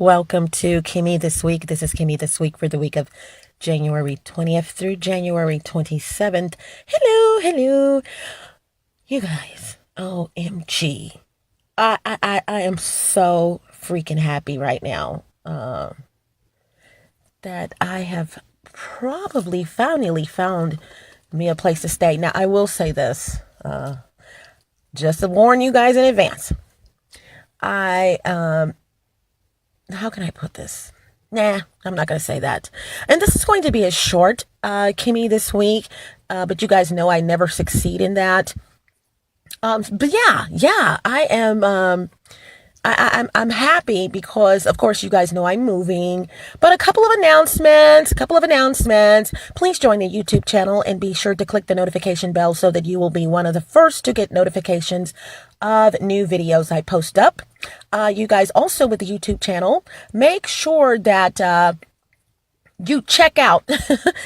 Welcome to KimMe This Week. This is KimMe This Week for the week of January 20th through January 27th. Hello. You guys, OMG. I am so freaking happy right now that I have probably finally found me a place to stay. Now, I will say this, just to warn you guys in advance. How can I put this? Nah, I'm not going to say that. And this is going to be a short KimMe This Week, but you guys know I never succeed in that. But yeah, I am, I'm happy because, of course, you guys know I'm moving. But a couple of announcements. Please join the YouTube channel and be sure to click the notification bell so that you will be one of the first to get notifications of new videos I post up. You guys also with the YouTube channel, make sure that you check out,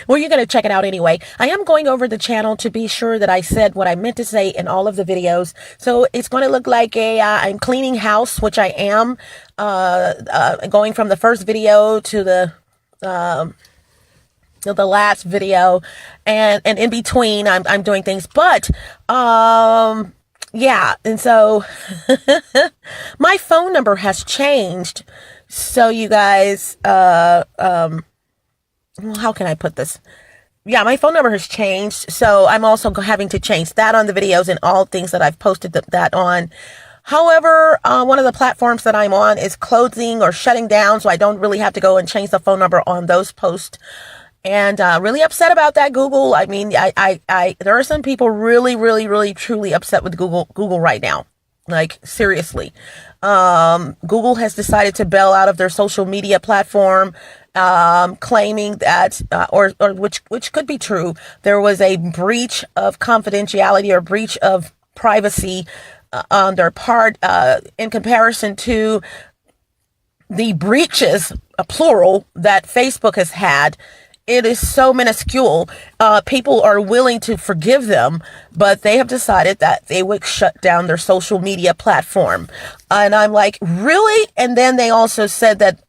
well, you're going to check it out anyway. I am going over the channel to be sure that I said what I meant to say in all of the videos. So it's going to look like I'm cleaning house, which I am, going from the first video to the last video, and in between I'm doing things, but, yeah. And so my phone number has changed. So you guys, well, how can I put this? Yeah, my phone number has changed. So I'm also having to change that on the videos and all things that I've posted that on. However, one of the platforms that I'm on is closing or shutting down. So I don't really have to go and change the phone number on those posts. And really upset about that, Google. I mean, there are some people really, truly upset with Google right now. Like, seriously. Google has decided to bail out of their social media platform, claiming that, or which could be true. There was a breach of confidentiality or breach of privacy, on their part, in comparison to the breaches, plural, that Facebook has had. It is so minuscule. People are willing to forgive them, but they have decided that they would shut down their social media platform. And I'm like, really? And then they also said that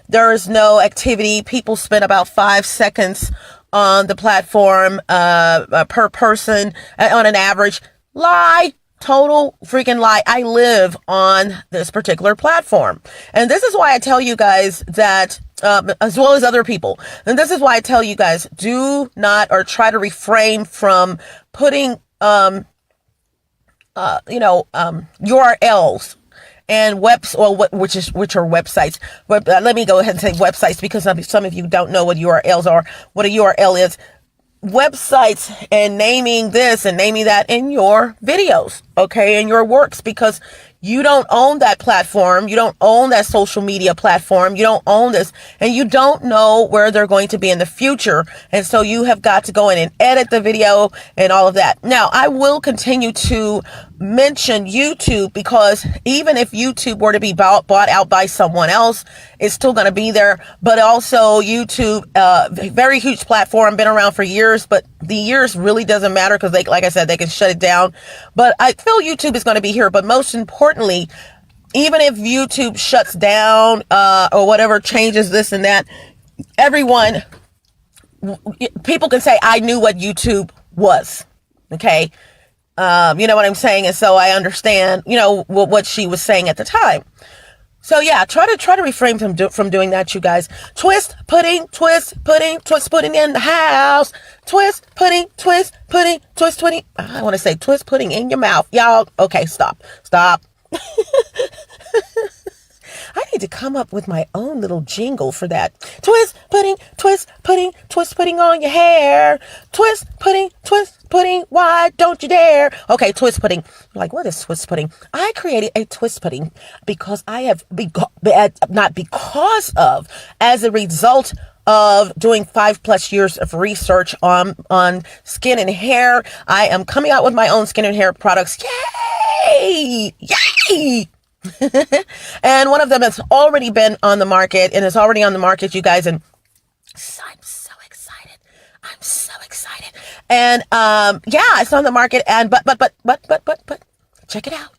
there is no activity. People spend about 5 seconds on the platform per person on an average. Lie. Total freaking lie. I live on this particular platform. And this is why I tell you guys that, as well as other people. And this is why I tell you guys, do not, or try to refrain from putting, URLs and which are websites. But let me go ahead and say websites, because some of you don't know what URLs are, what a URL is. Websites, and naming this and naming that in your videos, okay, in your works, because you don't own that platform. You don't own that social media platform. You don't own this, and you don't know where they're going to be in the future. And so you have got to go in and edit the video and all of that. Now, I will continue to mention YouTube, because even if YouTube were to be bought out by someone else, it's still going to be there. But also YouTube, very huge platform, been around for years, but the years really doesn't matter, because like I said, they can shut it down. But I feel YouTube is going to be here. But most importantly, even if YouTube shuts down, or whatever, changes this and that, people can say, I knew what YouTube was. Okay. You know what I'm saying? And so I understand, what she was saying at the time. So yeah, try to refrain from doing that, you guys. Twist pudding in the house. Twist pudding. I want to say twist pudding in your mouth. Y'all, okay, stop. I need to come up with my own little jingle for that. Twist pudding on your hair. Twist pudding, why don't you dare? Okay, twist pudding. You're like, what is twist pudding? I created a twist pudding because I have, as a result of doing 5+ years of research on skin and hair. I am coming out with my own skin and hair products. Yay! And one of them has already been on the market, and is already on the market, you guys. And so I'm so excited. And, yeah, it's on the market. And, but, check it out.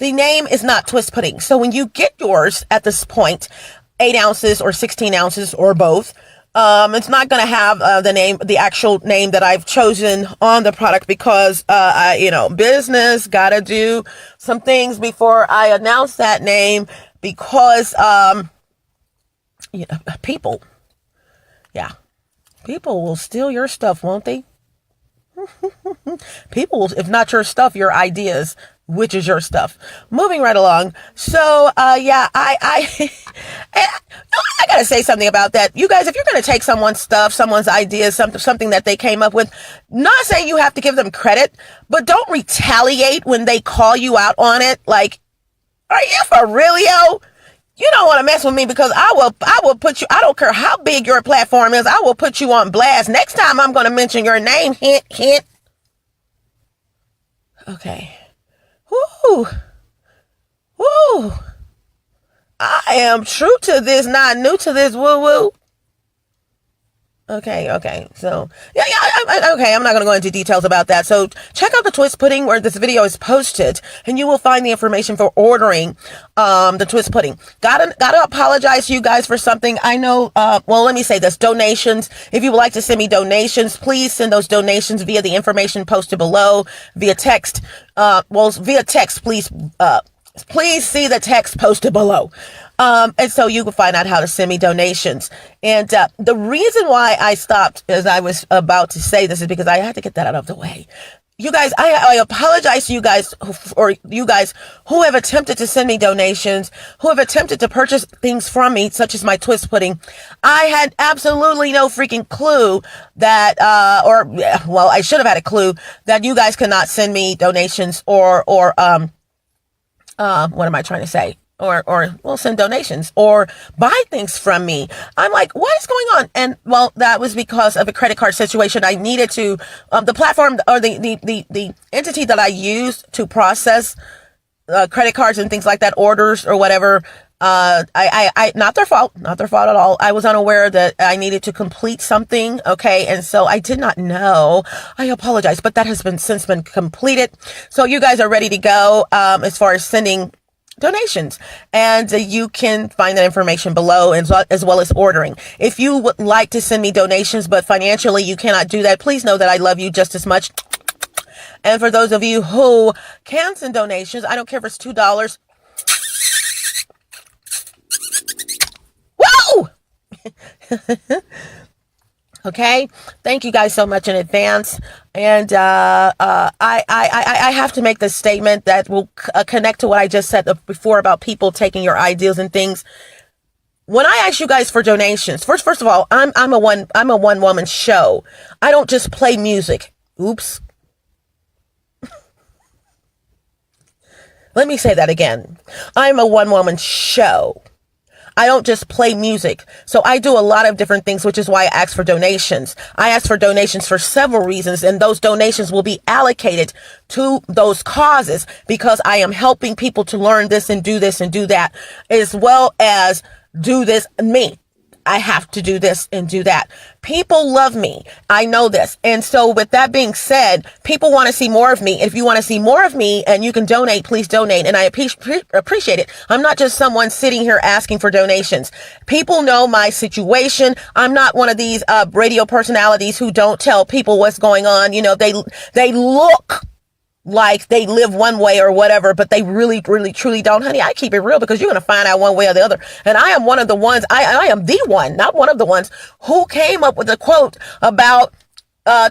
the name is not Twist Pudding. So when you get yours at this point, 8 ounces or 16 ounces or both, it's not going to have the actual name that I've chosen on the product because, business, got to do some things before I announce that name because, people will steal your stuff, won't they? People will, if not your stuff, your ideas, which is your stuff. Moving right along. So, I gotta say something about that. You guys, if you're gonna take someone's stuff, someone's ideas, something that they came up with, not saying you have to give them credit, but don't retaliate when they call you out on it. Like, are you for realio? You don't want to mess with me because I will put you, I don't care how big your platform is, I will put you on blast. Next time I'm going to mention your name, hint, hint. Okay. Woo. I am true to this, not new to this, woo. Okay. So, okay, I'm not going to go into details about that. So, check out the Twist Pudding where this video is posted, and you will find the information for ordering the Twist Pudding. Gotta apologize to you guys for something. I know, let me say this. Donations. If you would like to send me donations, please send those donations via the information posted below, via text. Via text, please see the text posted below. And so you can find out how to send me donations. And the reason why I stopped, as I was about to say this, is because I had to get that out of the way. You guys, I apologize to you guys, or you guys who have attempted to send me donations, who have attempted to purchase things from me, such as my Twist Pudding. I had absolutely no freaking clue that, I should have had a clue that you guys cannot send me donations or what am I trying to say? Or send donations or buy things from me. I'm like, what is going on? And that was because of a credit card situation. I needed to, the platform or the entity that I use to process credit cards and things like that, orders or whatever. I not their fault at all. I was unaware that I needed to complete something. Okay. And so I did not know. I apologize, but that has since been completed. So you guys are ready to go, as far as sending donations, and you can find that information below, as well as ordering. If you would like to send me donations, but financially you cannot do that, please know that I love you just as much. And for those of you who can send donations, I don't care if it's $2. Woo! Okay. Thank you guys so much in advance. And, I have to make this statement that will connect to what I just said before about people taking your ideas and things. When I ask you guys for donations, first of all, I'm a one woman show. I don't just play music. Oops. Let me say that again. I'm a one woman show. I don't just play music. So I do a lot of different things, which is why I ask for donations. I ask for donations for several reasons, and those donations will be allocated to those causes because I am helping people to learn this and do that, as well as do this me. I have to do this and do that. People love me. I know this. And so with that being said, people want to see more of me. If you want to see more of me and you can donate, please donate. And I appreciate it. I'm not just someone sitting here asking for donations. People know my situation. I'm not one of these radio personalities who don't tell people what's going on. You know, they look like they live one way or whatever, but they really, really, truly don't. Honey, I keep it real because you're going to find out one way or the other. And I am one of the ones, I am the one, not one of the ones who came up with a quote about,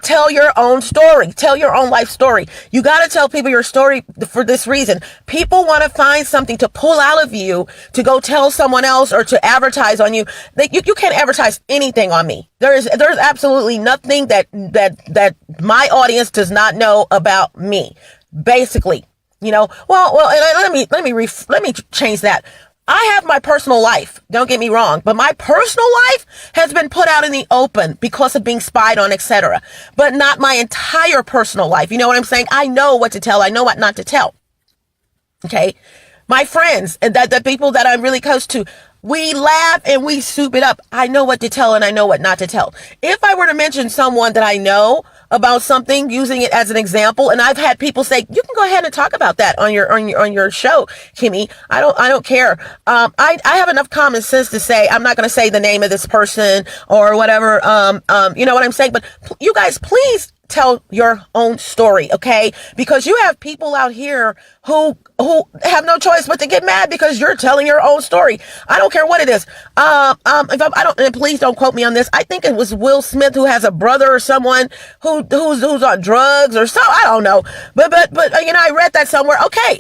tell your own story, tell your own life story. You got to tell people your story for this reason. People want to find something to pull out of you to go tell someone else or to advertise on you. You can't advertise anything on me. There's absolutely nothing that my audience does not know about me. Basically, you know, let me change that. I have my personal life. Don't get me wrong, but my personal life has been put out in the open because of being spied on, etc. But not my entire personal life. You know what I'm saying? I know what to tell. I know what not to tell. Okay. My friends and the people that I'm really close to, We laugh and we soup it up. I know what to tell and I know what not to tell. If I were to mention someone that I know about something, using it as an example, and I've had people say, you can go ahead and talk about that on your show, Kimmy. I don't care. I have enough common sense to say, I'm not going to say the name of this person or whatever. You know what I'm saying? But you guys, please tell your own story, okay? Because you have people out here who have no choice but to get mad because you're telling your own story. I don't care what it is. And please don't quote me on this. I think it was Will Smith who has a brother or someone who's on drugs or so. I don't know. But I read that somewhere. Okay.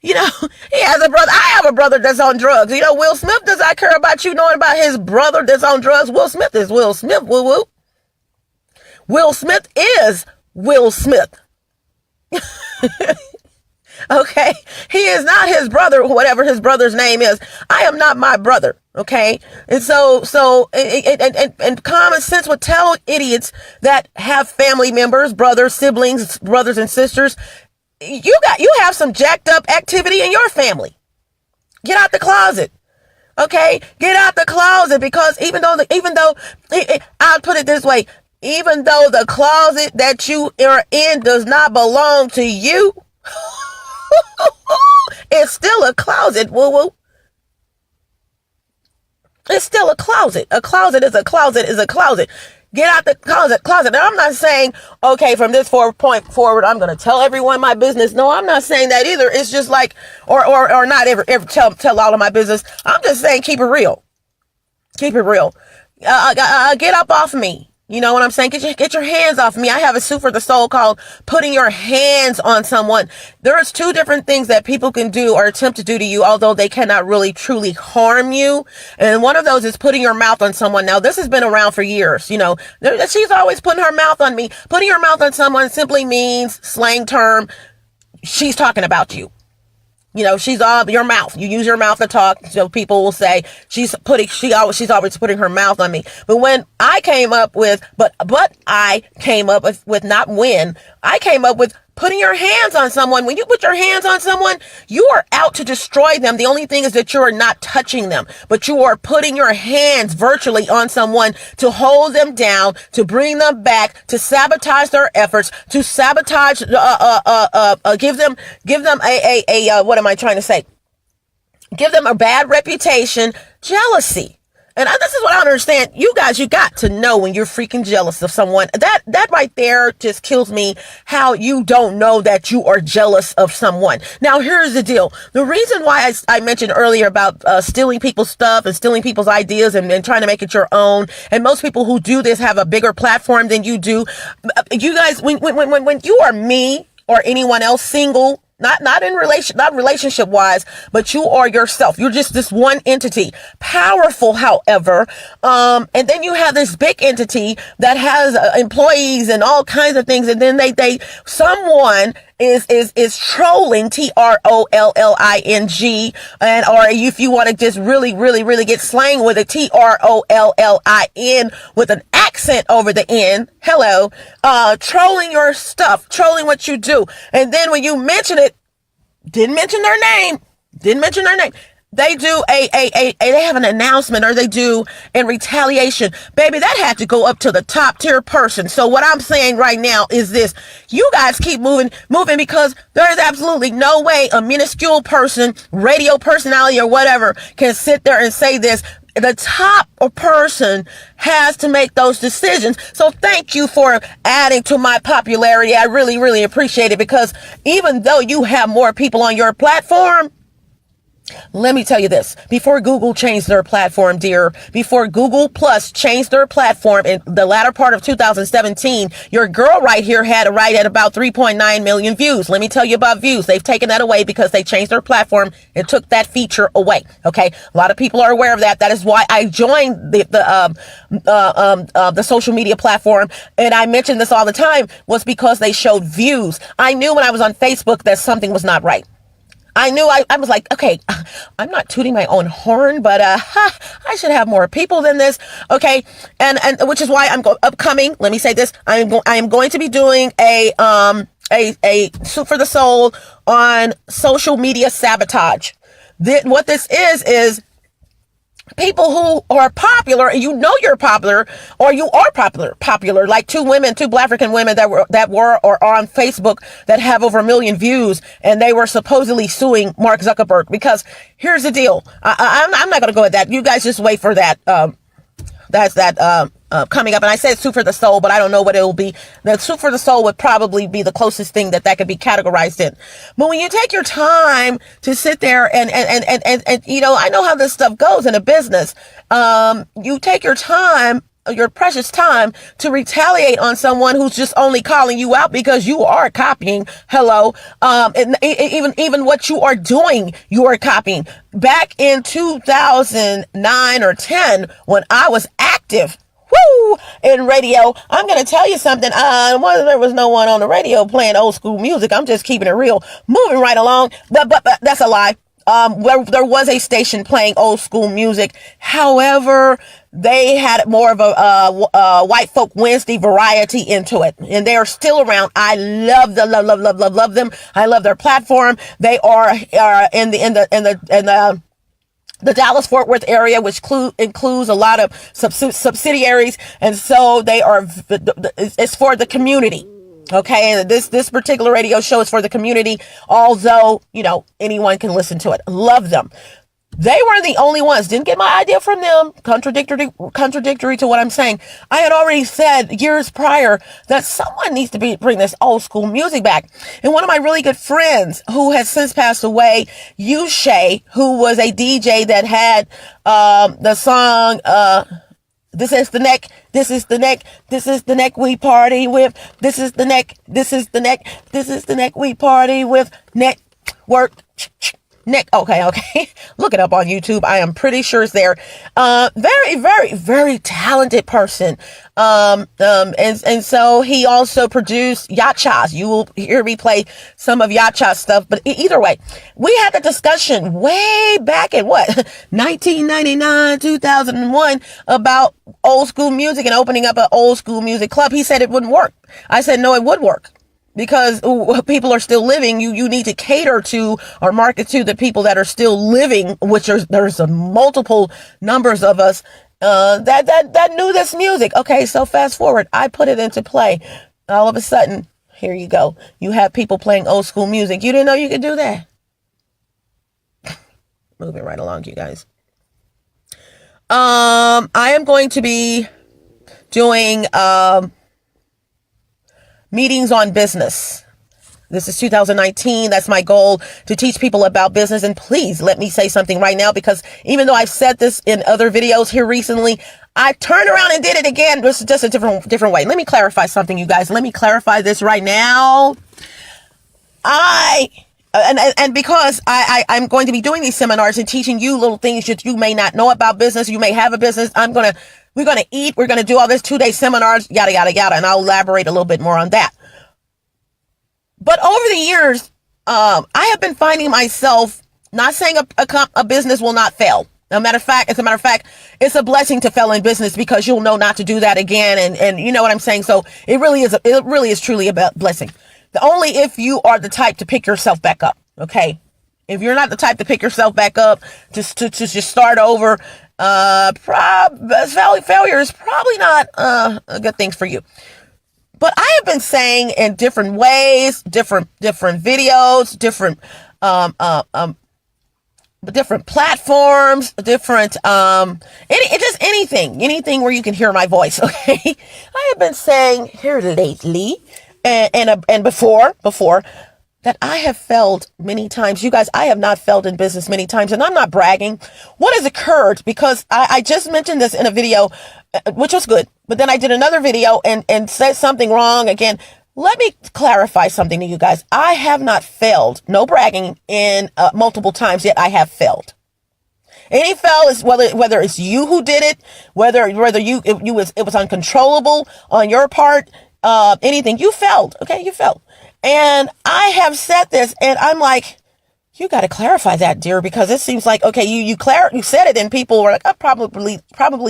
He has a brother. I have a brother that's on drugs. Will Smith does not care about you knowing about his brother that's on drugs. Will Smith is Will Smith. Woo woo. Will Smith is Will Smith. Okay. He is not his brother, whatever his brother's name is. I am not my brother. Okay. And and common sense would tell idiots that have family members, brothers, siblings, brothers and sisters. You have some jacked up activity in your family. Get out the closet. Okay. Get out the closet, because even though I'll put it this way, even though the closet that you are in does not belong to you, it's still a closet, woo-woo. It's still a closet. A closet is a closet is a closet. Get out the closet. Now, I'm not saying, okay, from this point forward, I'm going to tell everyone my business. No, I'm not saying that either. It's just like, or not ever tell all of my business. I'm just saying, keep it real. Keep it real. Get up off me. You know what I'm saying? Get your hands off me. I have a suit for the soul called putting your hands on someone. There's two different things that people can do or attempt to do to you, although they cannot really truly harm you. And one of those is putting your mouth on someone. Now, this has been around for years. She's always putting her mouth on me. Putting your mouth on someone simply means, slang term, she's talking about you. She's all your mouth. You use your mouth to talk. So people will say she's always putting her mouth on me. But when I came up with, I came up with putting your hands on someone. When you put your hands on someone, you are out to destroy them. The only thing is that you are not touching them, but you are putting your hands virtually on someone to hold them down, to bring them back, to sabotage their efforts, to sabotage, give them what am I trying to say? Give them a bad reputation, jealousy. And this is what I don't understand. You guys, you got to know when you're freaking jealous of someone. That right there just kills me, how you don't know that you are jealous of someone. Now, here's the deal. The reason why I mentioned earlier about stealing people's stuff and stealing people's ideas and trying to make it your own. And most people who do this have a bigger platform than you do. You guys, when you are me or anyone else single, not relationship wise, but you are yourself. You're just this one entity. Powerful, however. And then you have this big entity that has employees and all kinds of things. And then someone is trolling, TROLLING, or if you want to just really, really, really get slang with it, TROLLIN with an accent over the N. Hello. Trolling your stuff, trolling what you do. And then when you mention it, didn't mention their name. They do they have an announcement, or they do in retaliation. Baby, that had to go up to the top tier person. So what I'm saying right now is this: you guys keep moving, because there is absolutely no way a minuscule person, radio personality or whatever, can sit there and say this. The top person has to make those decisions. So thank you for adding to my popularity. I really, really appreciate it, because even though you have more people on your platform, let me tell you this, before Google changed their platform, dear, before Google Plus changed their platform in the latter part of 2017, your girl right here had a right at about 3.9 million views. Let me tell you about views. They've taken that away because they changed their platform and took that feature away. Okay. A lot of people are aware of that. That is why I joined the social media platform. And I mention this all the time, was because they showed views. I knew when I was on Facebook that something was not right. I knew I was like, okay, I'm not tooting my own horn, but I should have more people than this. Okay. And which is why I'm upcoming. Let me say this. I am going to be doing a Soup for the Soul on social media sabotage. What this is people who are popular, and you know you're popular, or you are popular, like two Black African women that were or are on Facebook that have over 1 million views, and they were supposedly suing Mark Zuckerberg. Because here's the deal. I'm not going to go at that. You guys just wait for that. Coming up. And I said soup for the soul, but I don't know what it will be. The soup for the soul would probably be the closest thing that could be categorized in. But when you take your time to sit there and you know, I know how this stuff goes in a business. You take your time, your precious time, to retaliate on someone who's just only calling you out because you are copying. Hello. And even what you are doing, you are copying. Back in 2009 or 10, when I was active, in radio, I'm going to tell you something. There was no one on the radio playing old school music. I'm just keeping it real, moving right along. But that's a lie. There was a station playing old school music. However, they had more of a White Folk Wednesday variety into it, and they are still around. I love them. I love their platform. They are in the Dallas-Fort Worth area, which includes a lot of subsidiaries. And so it's for the community. Okay. And this particular radio show is for the community, although, you know, anyone can listen to it. Love them. They were the only ones. Didn't get my idea from them. Contradictory to what I'm saying. I had already said years prior that someone needs to bring this old school music back. And one of my really good friends who has since passed away, Shay, who was a DJ that had the song this is the neck, this is the neck, this is the neck we party with, this is the neck, this is the neck, this is the neck we party with, neck work. Nick, okay. Look it up on YouTube. I am pretty sure it's there. Very, very, very talented person. And so he also produced Yacha's. You will hear me play some of Yacha's stuff, but either way, we had the discussion way back in 1999, 2001 about old school music and opening up an old school music club. He said it wouldn't work. I said, no, it would work. Because people are still living, you need to cater to or market to the people that are still living, which there's a multiple numbers of us that knew this music. Okay, so fast forward, I put it into play. All of a sudden, here you go. You have people playing old school music. You didn't know you could do that. Moving right along, you guys. I am going to be doing meetings on business. This is 2019. That's my goal, to teach people about business. And please let me say something right now, because even though I've said this in other videos here recently, I turned around and did it again. This is just a different way. Let me clarify something, you guys. Let me clarify this right now. Because I'm going to be doing these seminars and teaching you little things that you may not know about business. You may have a business. We're going to eat. We're going to do all this 2-day seminars, yada, yada, yada. And I'll elaborate a little bit more on that. But over the years, I have been finding myself not saying a business will not fail. As a matter of fact, it's a blessing to fail in business, because you'll know not to do that again. And you know what I'm saying? So it really is truly a blessing. Only if you are the type to pick yourself back up. Okay. If you're not the type to pick yourself back up, just start over, failure is probably not a good thing for you. But I have been saying in different ways, different videos, different platforms, just anything where you can hear my voice. Okay. I have been saying here lately and before that I have failed many times. You guys, I have not failed in business many times, and I'm not bragging. What has occurred, because I just mentioned this in a video, which was good, but then I did another video and said something wrong again. Let me clarify something to you guys. I have not failed, no bragging, in multiple times, yet I have failed. Any fail is whether it's you who did it, whether it was uncontrollable on your part, anything. You failed. Okay, you failed. And I have said this, and I'm like, you got to clarify that, dear, because it seems like, okay, you said it, and people were like, oh, probably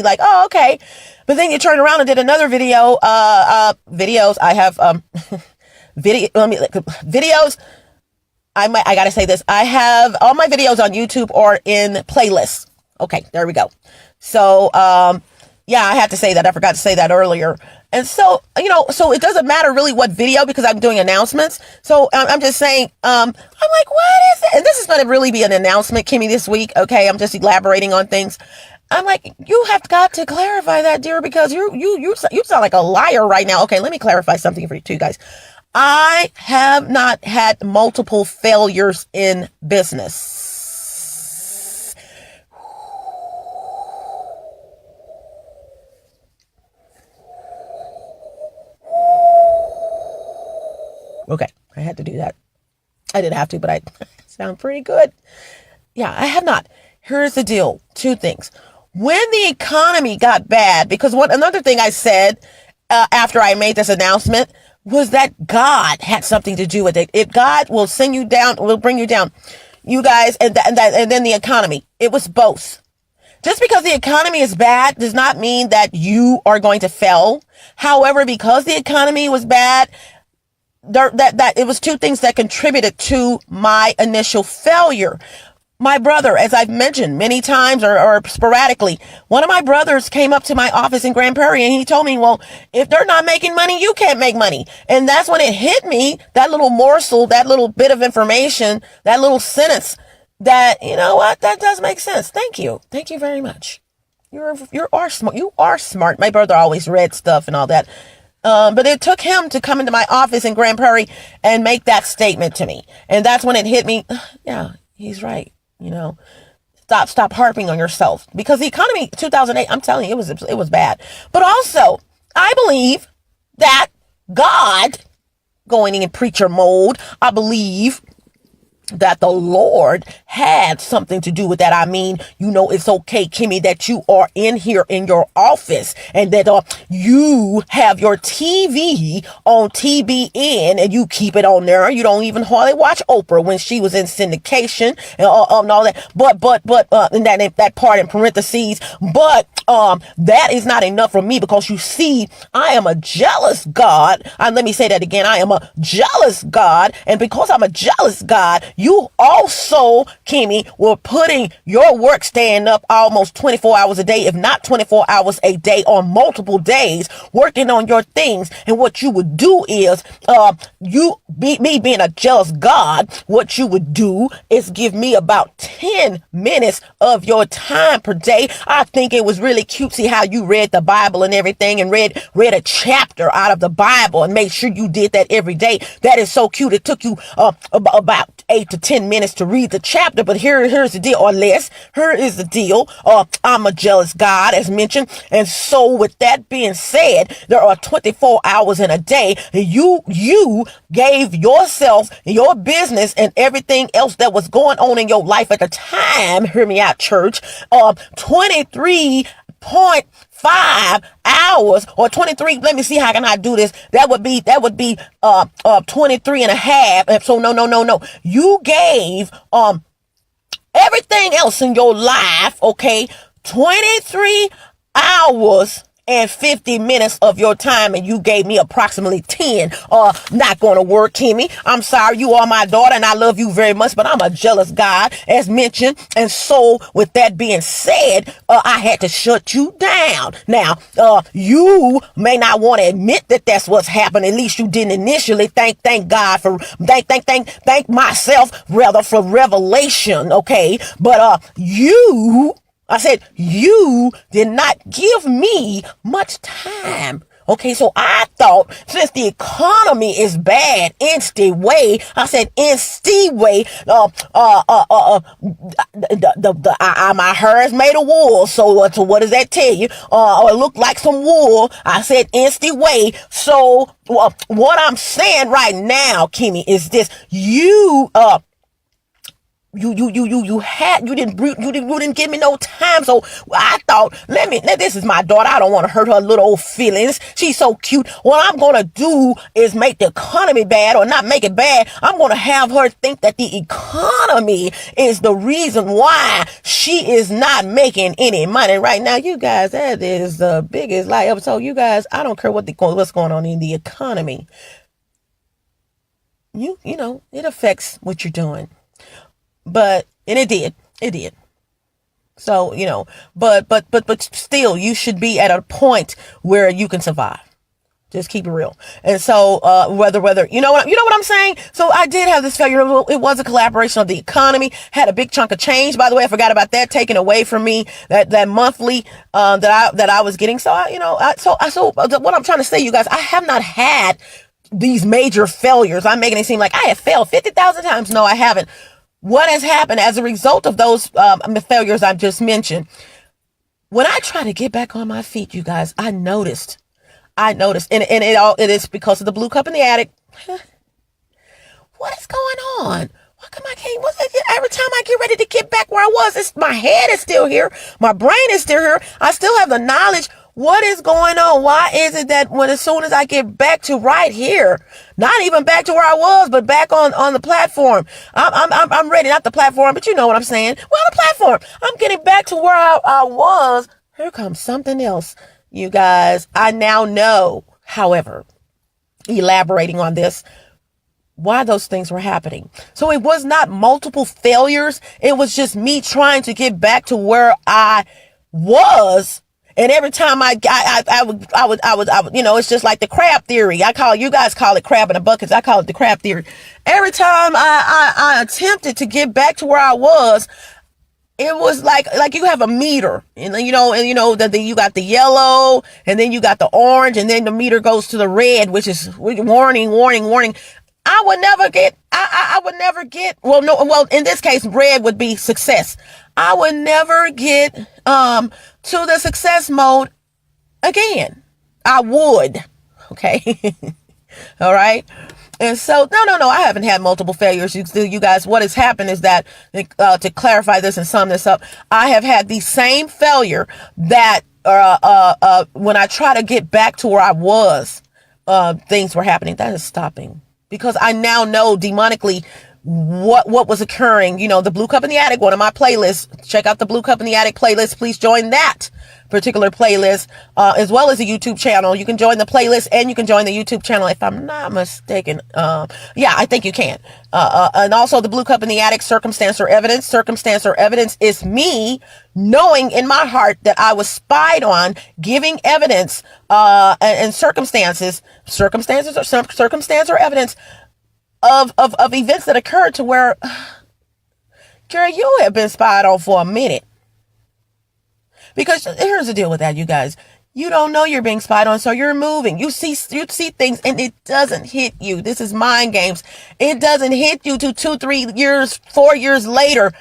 like, oh, okay. But then you turned around and did another video, videos. I have, videos. I got to say this. I have all my videos on YouTube or in playlists. Okay, there we go. So, yeah, I had to say that. I forgot to say that earlier. And so, so it doesn't matter really what video because I'm doing announcements. So I'm just saying, I'm like, what is it? And this is going to really be an announcement, Kimmy, this week. Okay, I'm just elaborating on things. I'm like, you have got to clarify that, dear, because you sound like a liar right now. Okay, let me clarify something for you two guys. I have not had multiple failures in business. Okay, I had to do that. I didn't have to, but I sound pretty good. Yeah, I have not. Here's the deal. Two things. When the economy got bad, because another thing I said after I made this announcement was that God had something to do with it. If God will send you down, will bring you down, you guys, and then the economy. It was both. Just because the economy is bad does not mean that you are going to fail. However, because the economy was bad, that it was two things that contributed to my initial failure. My brother, as I've mentioned many times or sporadically, one of my brothers came up to my office in Grand Prairie and he told me, well, if they're not making money, you can't make money. And that's when it hit me, that little morsel, that little bit of information, that little sentence that, you know what, that does make sense. Thank you. Thank you very much. You are smart. You are smart. My brother always read stuff and all that. But it took him to come into my office in Grand Prairie and make that statement to me. And that's when it hit me. Yeah, he's right. Stop harping on yourself, because the economy 2008, I'm telling you, it was bad. But also, I believe that God, going in preacher mode, I believe that the Lord had something to do with that. I mean, it's okay, Kimmy, that you are in here in your office and that you have your TV on TBN and you keep it on there. You don't even hardly watch Oprah when she was in syndication and all that. But and that part in parentheses. But that is not enough for me, because you see, I am a jealous God. Let me say that again. I am a jealous God. And because I'm a jealous God, you also, Kimmy, were putting your work staying up almost 24 hours a day, if not 24 hours a day on multiple days, working on your things. And what you would do is, me being a jealous God, what you would do is give me about 10 minutes of your time per day. I think it was really cutesy how you read the Bible and everything and read a chapter out of the Bible and made sure you did that every day. That is so cute. It took you about 8 to 10 minutes to read the chapter, but here's the deal, or less. Here is the deal. I'm a jealous God, as mentioned. And so with that being said, there are 24 hours in a day. You gave yourself, your business, and everything else that was going on in your life at the time, hear me out, church, 23.5 hours, or 23, let me see, how can I do this? That would be 23 and a half. And so no. You gave everything else in your life, okay, 23 hours and 50 minutes of your time, and you gave me approximately 10. Not going to work, Kimmy. I'm sorry, you are my daughter and I love you very much, but I'm a jealous God, as mentioned. And so with that being said, I had to shut you down. Now, you may not want to admit that that's what's happened. At least you didn't initially. Thank God for, thank myself rather for revelation. Okay. But, I said, you did not give me much time. Okay, so I thought, since the economy is bad, my hair is made of wool. So what does that tell you? It looked like some wool. I said, way. So what I'm saying right now, Kimmy, is this: you didn't give me no time. So I thought, this is my daughter. I don't want to hurt her little old feelings. She's so cute. What I'm going to do is make the economy bad, or not make it bad. I'm going to have her think that the economy is the reason why she is not making any money right now. You guys, that is the biggest lie ever told. You guys, I don't care what's going on in the economy. It affects what you're doing. And it did. So, but still, you should be at a point where you can survive. Just keep it real. And so, whether, you know what I'm saying? So I did have this failure. It was a collaboration of the economy, had a big chunk of change. By the way, I forgot about that, taken away from me, that monthly, that I was getting. So what I'm trying to say, you guys, I have not had these major failures. I'm making it seem like I have failed 50,000 times. No, I haven't. What has happened as a result of those, failures I've just mentioned? When I try to get back on my feet, you guys, I noticed, and it is because of the blue cup in the attic. What is going on? Why come I can't? Every time I get ready to get back where I was, my head is still here. My brain is still here. I still have the knowledge. What is going on? Why is it that as soon as I get back to right here, not even back to where I was, but back on the platform, I'm ready, not the platform, but you know what I'm saying. Well, the platform, I'm getting back to where I was. Here comes something else. You guys, I now know, however, elaborating on this, why those things were happening. So it was not multiple failures. It was just me trying to get back to where I was. And every time I would, it's just like the crab theory. You guys call it crab in the buckets. I call it the crab theory. Every time I attempted to get back to where I was, it was like you have a meter, and you got the yellow, and then you got the orange, and then the meter goes to the red, which is warning. I would never get, well, in this case, red would be success. I would never get, to the success mode again. I would. Okay. All right. And so, no, I haven't had multiple failures. You guys, what has happened is that, to clarify this and sum this up, I have had the same failure that, when I try to get back to where I was, things were happening. That is stopping, because I now know demonically what was occurring. The Blue Cup in the Attic, one of my playlists. Check out the Blue Cup in the Attic playlist. Please join that particular playlist, as well as the YouTube channel. You can join the playlist and you can join the YouTube channel, if I'm not mistaken. I think you can. And also the Blue Cup in the Attic, Circumstance or Evidence. Circumstance or Evidence is me knowing in my heart that I was spied on, giving evidence, and circumstance or evidence of events that occurred to where, girl, you have been spied on for a minute. Because here's the deal with that, you guys. You don't know you're being spied on, so you're moving. You see things and it doesn't hit you. This is mind games. It doesn't hit you till 2, 3 years, 4 years later.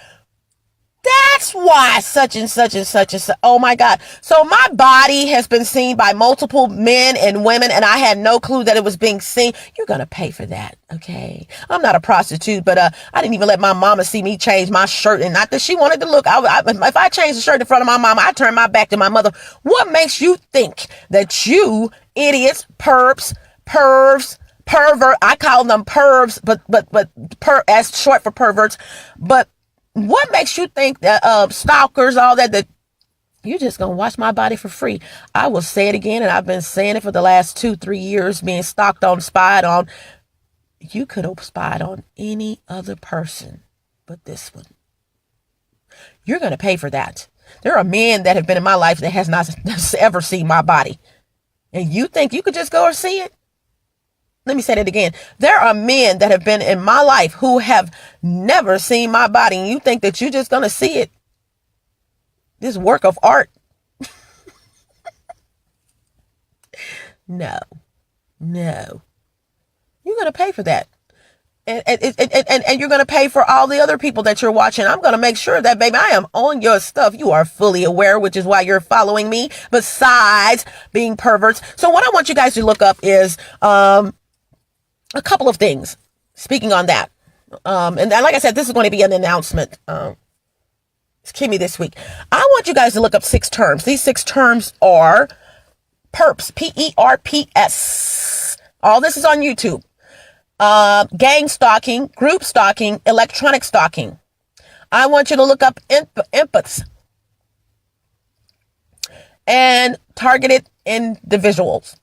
That's why such and such and such and such. Oh my God. So my body has been seen by multiple men and women, and I had no clue that it was being seen. You're going to pay for that. Okay. I'm not a prostitute, but, I didn't even let my mama see me change my shirt, and not that she wanted to look. If I changed the shirt in front of my mama, I turned my back to my mother. What makes you think that you idiots, pervs, pervert, I call them pervs, but as short for perverts, but what makes you think that stalkers, all that you're just going to watch my body for free? I will say it again, and I've been saying it for the last 2-3 years, being stalked on, spied on. You could have spied on any other person but this one. You're going to pay for that. There are men that have been in my life that has not ever seen my body. And you think you could just go or see it? Let me say that again. There are men that have been in my life who have never seen my body, and you think that you're just going to see it? This work of art. No. You're going to pay for that. And you're going to pay for all the other people that you're watching. I'm going to make sure that, baby, I am on your stuff. You are fully aware, which is why you're following me, besides being perverts. So what I want you guys to look up is, a couple of things. Speaking on that. And like I said, this is going to be an announcement. It's KimMe this week. I want you guys to look up 6 terms. These 6 terms are perps, PERPS. All this is on YouTube. Gang stalking, group stalking, electronic stalking. I want you to look up empaths and targeted individuals.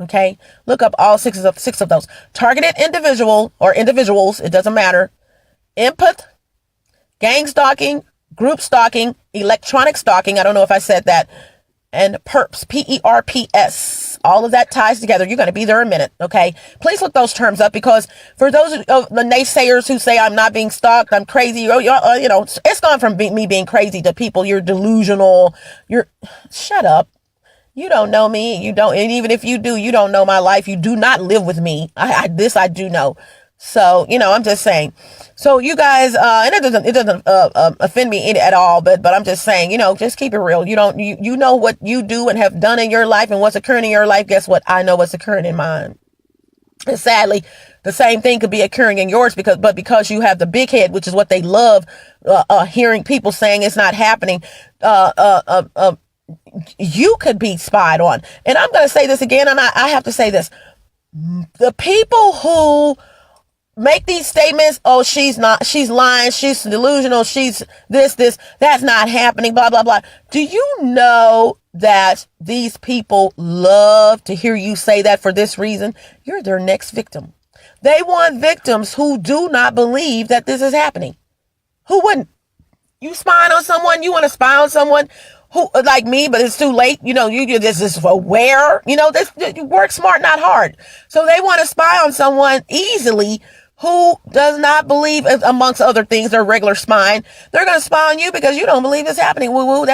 Okay, look up all 6 of those. Targeted individual or individuals, it doesn't matter. Empath, gang stalking, group stalking, electronic stalking. I don't know if I said that. And perps, P-E-R-P-S. All of that ties together. You're going to be there in a minute, okay? Please look those terms up, because for those of the naysayers who say I'm not being stalked, I'm crazy, you know, it's gone from me being crazy to people, you're delusional. Shut up. You don't know me. You don't, and even if you do, you don't know my life. You do not live with me. This I do know. So, you know, I'm just saying. So you guys, and it doesn't offend me at all, but I'm just saying, you know, just keep it real. You know what you do and have done in your life and what's occurring in your life. Guess what? I know what's occurring in mine. And sadly, the same thing could be occurring in yours because you have the big head, which is what they love, hearing people saying it's not happening. You could be spied on. And I'm going to say this again, and I have to say this. The people who make these statements, oh, she's lying, she's delusional, she's this, that's not happening, blah, blah, blah. Do you know that these people love to hear you say that for this reason? You're their next victim. They want victims who do not believe that this is happening. Who wouldn't? You spying on someone? You want to spy on someone who, like me, but it's too late. You know, this is aware. You know, you work smart, not hard. So they want to spy on someone easily who does not believe, amongst other things, their regular spying. They're going to spy on you because you don't believe it's happening. Woo-woo.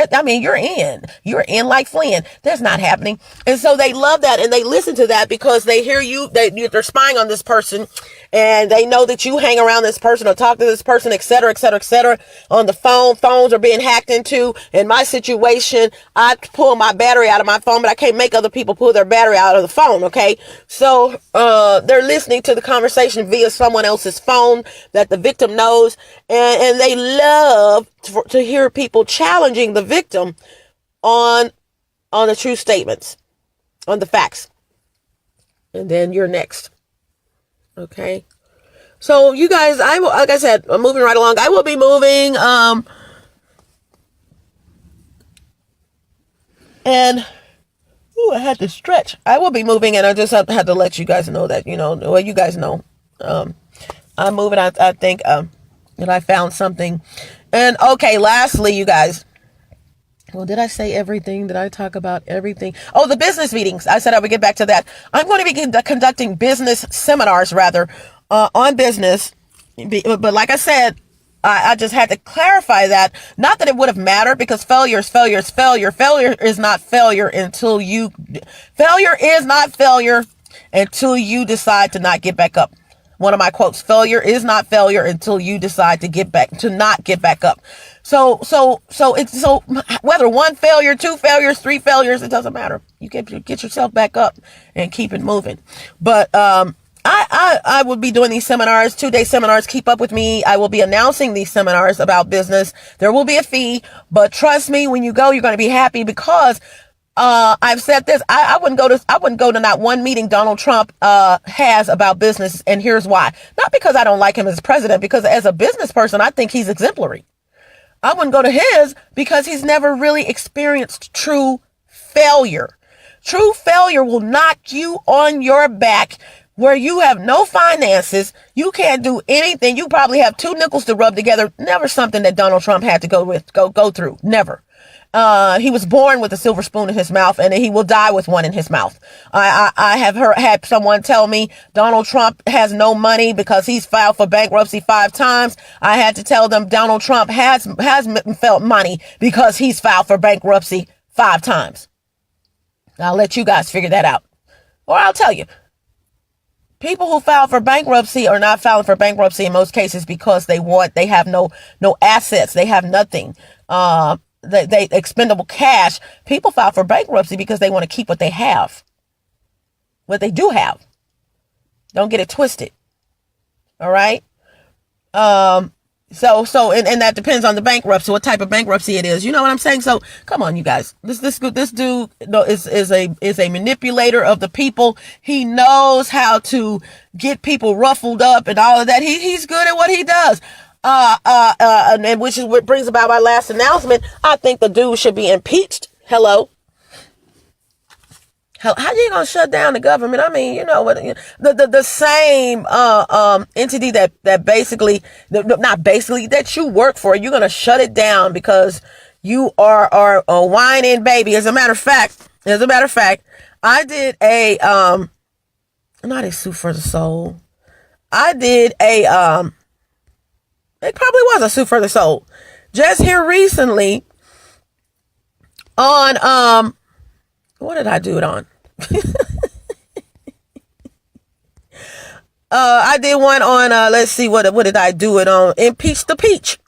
You're in like Flynn. That's not happening. And so they love that, and they listen to that because they hear they're spying on this person, and they know that you hang around this person or talk to this person, et cetera, et cetera, et cetera. On the phone, phones are being hacked into. In my situation, I pull my battery out of my phone, but I can't make other people pull their battery out of the phone. Okay. So, they're listening to the conversation via someone else's phone that the victim knows. And they love to hear people challenging the victim on the true statements, on the facts. And then you're next. Okay. So you guys, like I said, I'm moving right along. I will be moving. And I had to stretch. I will be moving, and I just had to let you guys know that, well, you guys know, I'm moving. I think, that I found something. And okay, lastly, you guys, well, did I say everything? Did I talk about everything? Oh, the business meetings. I said I would get back to that. I'm going to be conducting business seminars, on business. But like I said, I just had to clarify that. Not that it would have mattered, because failure is failure is failure. Failure is not failure until you decide to not get back up. One of my quotes: failure is not failure until you decide to not get back up. So whether one failure, two failures, three failures, it doesn't matter. You get yourself back up and keep it moving. But, I will be doing these seminars, 2-day seminars. Keep up with me. I will be announcing these seminars about business. There will be a fee, but trust me, when you go, you're going to be happy, because I've said this. I wouldn't go to not one meeting Donald Trump has about business, and here's why. Not because I don't like him as president, because as a business person, I think he's exemplary. I wouldn't go to his because he's never really experienced true failure. True failure will knock you on your back, where you have no finances, you can't do anything. You probably have 2 nickels to rub together. Never something that Donald Trump had to go through. Never. He was born with a silver spoon in his mouth, and he will die with one in his mouth. I have had someone tell me Donald Trump has no money because he's filed for bankruptcy 5 times. I had to tell them Donald Trump has felt money because he's filed for bankruptcy 5 times. I'll let you guys figure that out. Or I'll tell you. People who file for bankruptcy are not filing for bankruptcy in most cases because they have no assets. They have nothing. They expendable cash. People file for bankruptcy because they want to keep what they have. What they do have. Don't get it twisted. All right. So that depends on the bankruptcy, what type of bankruptcy it is. You know what I'm saying? So come on, you guys. This dude is a manipulator of the people. He knows how to get people ruffled up and all of that. He's good at what he does. And which is what brings about my last announcement. I think the dude should be impeached. Hello. How you gonna shut down the government? I mean, you know what, the same entity that basically, not basically, that you work for, you're gonna shut it down because you are a whining baby. As a matter of fact, I did not a suit for the soul. I did it probably was a suit for the soul. Just here recently on what did I do it on? I did one on let's see, what did I do it on? Impeach the Peach,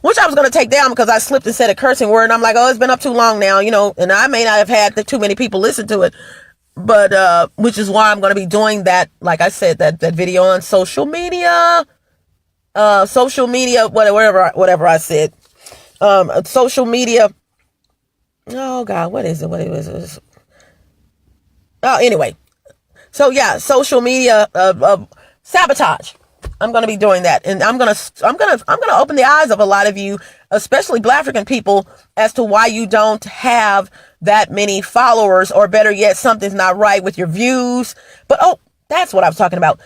which I was going to take down because I slipped and said a cursing word, and I'm like, oh, it's been up too long now, and I may not have had too many people listen to it, but which is why I'm going to be doing that, like I said, that video on social media, whatever I said, social media. Oh God, what is it? Oh, anyway. So yeah, social media sabotage. I'm going to be doing that, and I'm going to open the eyes of a lot of you, especially Black African people, as to why you don't have that many followers, or better yet, something's not right with your views. But that's what I was talking about.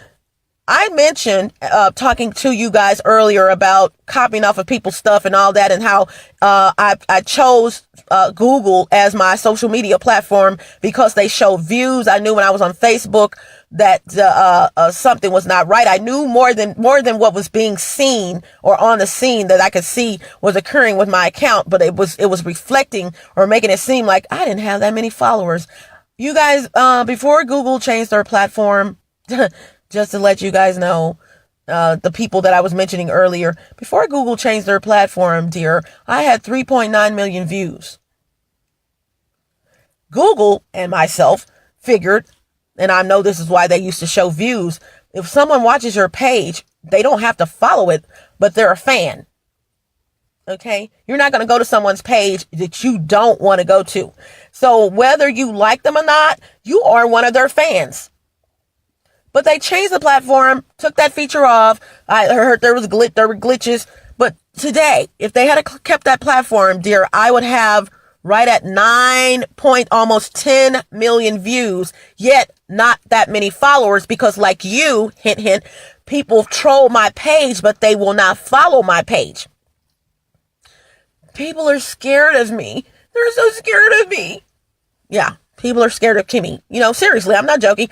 I mentioned talking to you guys earlier about copying off of people's stuff and all that, and how I chose Google as my social media platform because they show views. I knew when I was on Facebook that something was not right. I knew more than what was being seen or on the scene that I could see was occurring with my account, but it was reflecting or making it seem like I didn't have that many followers. You guys, before Google changed their platform, just to let you guys know, the people that I was mentioning earlier, before Google changed their platform, dear, I had 3.9 million views. Google and myself figured, and I know this is why they used to show views, if someone watches your page, they don't have to follow it, but they're a fan. Okay? You're not going to go to someone's page that you don't want to go to. So whether you like them or not, you are one of their fans. But they changed the platform, took that feature off. I heard there were glitches. But today, if they had kept that platform, dear, I would have right at almost 10 million views, yet not that many followers, because like you, hint, hint, people troll my page, but they will not follow my page. People are scared of me. They're so scared of me. Yeah, people are scared of Kimmy. Seriously, I'm not joking.